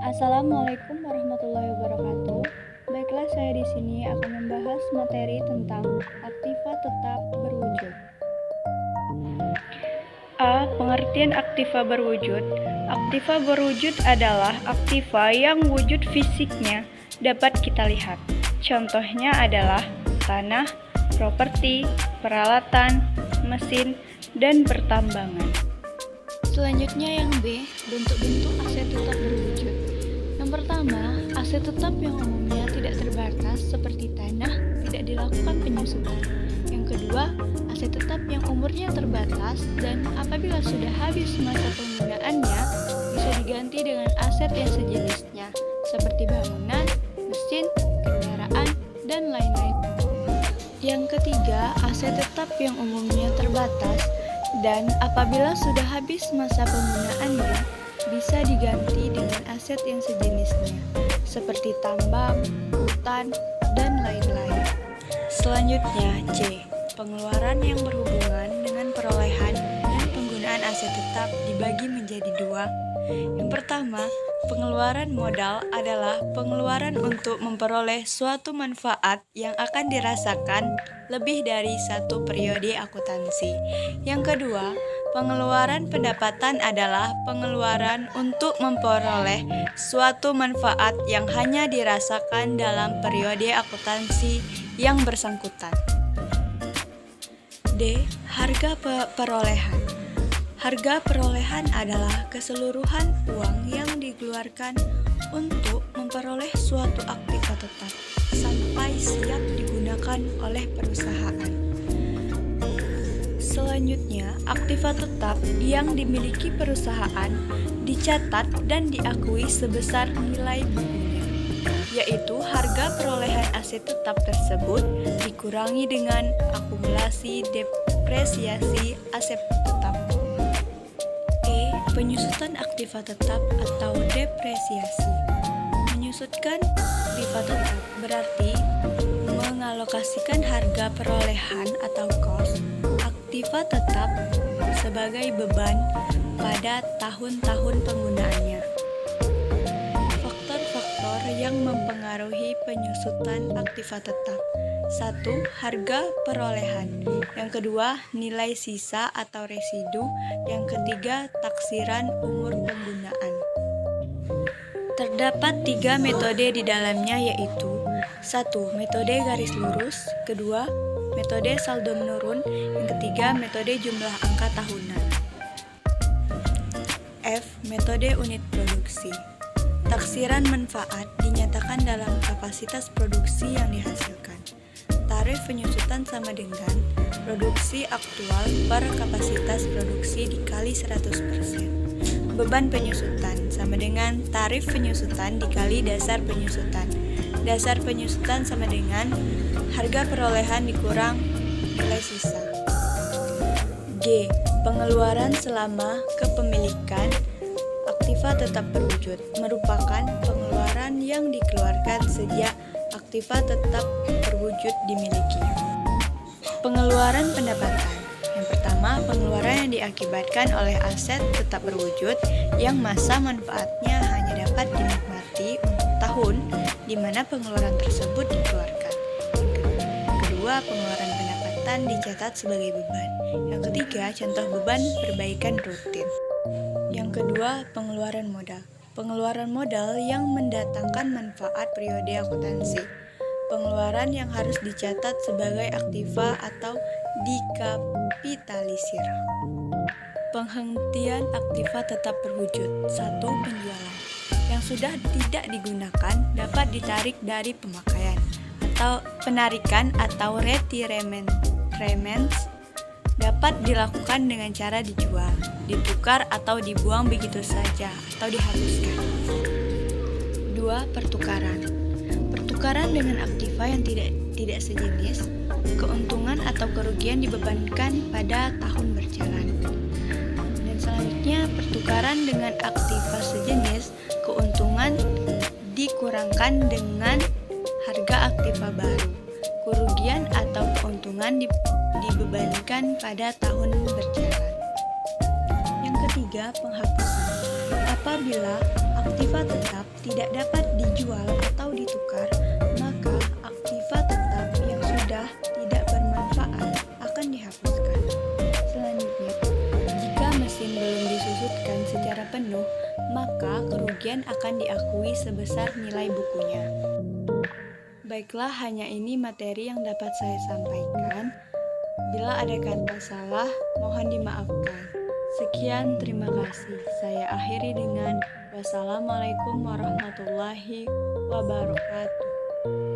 Assalamualaikum warahmatullahi wabarakatuh. Baiklah, saya di sini akan membahas materi tentang aktiva tetap berwujud. A. Pengertian aktiva berwujud. Aktiva berwujud adalah aktiva yang wujud fisiknya dapat kita lihat. Contohnya adalah tanah, properti, peralatan, mesin, dan pertambangan. Selanjutnya yang B, bentuk-bentuk aset tetap berwujud. Yang pertama, aset tetap yang umumnya tidak terbatas seperti tanah tidak dilakukan penyusutan. Yang kedua, aset tetap yang umurnya terbatas dan apabila sudah habis masa penggunaannya bisa diganti dengan aset yang sejenisnya seperti bangunan, mesin, kendaraan, dan lain-lain. Yang ketiga, aset tetap yang umumnya terbatas dan apabila sudah habis masa penggunaannya, bisa diganti dengan aset yang sejenisnya, seperti tambang, hutan, dan lain-lain. Selanjutnya, C. Pengeluaran yang berhubungan dengan perolehan dan penggunaan aset tetap dibagi menjadi dua. Yang pertama, pengeluaran modal adalah pengeluaran untuk memperoleh suatu manfaat yang akan dirasakan lebih dari satu periode akuntansi. Yang kedua, pengeluaran pendapatan adalah pengeluaran untuk memperoleh suatu manfaat yang hanya dirasakan dalam periode akuntansi yang bersangkutan. D. Harga perolehan. Harga perolehan adalah keseluruhan uang yang dikeluarkan untuk memperoleh suatu aktiva tetap sampai siap digunakan oleh perusahaan. Selanjutnya, aktiva tetap yang dimiliki perusahaan dicatat dan diakui sebesar nilai bukunya, yaitu harga perolehan aset tetap tersebut dikurangi dengan akumulasi depresiasi aset tetap. E. Penyusutan aktiva tetap atau depresiasi. Menyusutkan aktiva tetap berarti mengalokasikan harga perolehan atau cost aktiva tetap sebagai beban pada tahun-tahun penggunaannya. Faktor-faktor yang mempengaruhi penyusutan aktiva tetap. 1. Harga perolehan. Yang kedua, nilai sisa atau residu. Yang ketiga, taksiran umur penggunaan. Terdapat 3 metode di dalamnya yaitu 1. Metode garis lurus. Kedua, metode saldo menurun. Yang ketiga, metode jumlah angka tahunan. F. Metode unit produksi. Taksiran manfaat dinyatakan dalam kapasitas produksi yang dihasilkan. Tarif penyusutan sama dengan produksi aktual per kapasitas produksi dikali 100%. Beban penyusutan sama dengan tarif penyusutan dikali dasar penyusutan. Dasar penyusutan sama dengan harga perolehan dikurang nilai sisa. G. Pengeluaran selama kepemilikan aktiva tetap berwujud merupakan pengeluaran yang dikeluarkan sejak aktiva tetap berwujud dimiliki. Pengeluaran pendapatan. Yang pertama, pengeluaran yang diakibatkan oleh aset tetap berwujud yang masa manfaatnya hanya dapat dinikmati untuk tahun di mana pengeluaran tersebut dikeluarkan. Yang kedua, pengeluaran pendapatan dicatat sebagai beban. Yang ketiga, contoh beban perbaikan rutin. Yang kedua, pengeluaran modal. Pengeluaran modal yang mendatangkan manfaat periode akuntansi. Pengeluaran yang harus dicatat sebagai aktiva atau dikapitalisir. Penghentian aktiva tetap berwujud. 1. Penjualan. Yang sudah tidak digunakan dapat ditarik dari pemakaian atau penarikan atau retirement dapat dilakukan dengan cara dijual, ditukar atau dibuang begitu saja atau dihapuskan. 2. Pertukaran. Pertukaran dengan aktiva yang tidak sejenis, keuntungan atau kerugian dibebankan pada tahun berjalan. Dan selanjutnya, pertukaran dengan aktiva sejenis, keuntungan dikurangkan dengan harga aktiva baru. Kerugian atau keuntungan dibebankan pada tahun berjalan. Yang ketiga, penghapusan. Apabila aktiva tetap tidak dapat dijual atau ditukar, maka aktiva tetap yang sudah tidak bermanfaat akan dihapuskan. Selanjutnya, jika mesin belum disusutkan secara penuh, maka kerugian akan diakui sebesar nilai bukunya. Baiklah, hanya ini materi yang dapat saya sampaikan. Bila ada kata salah, mohon dimaafkan. Sekian, terima kasih. Saya akhiri dengan wassalamualaikum warahmatullahi wabarakatuh.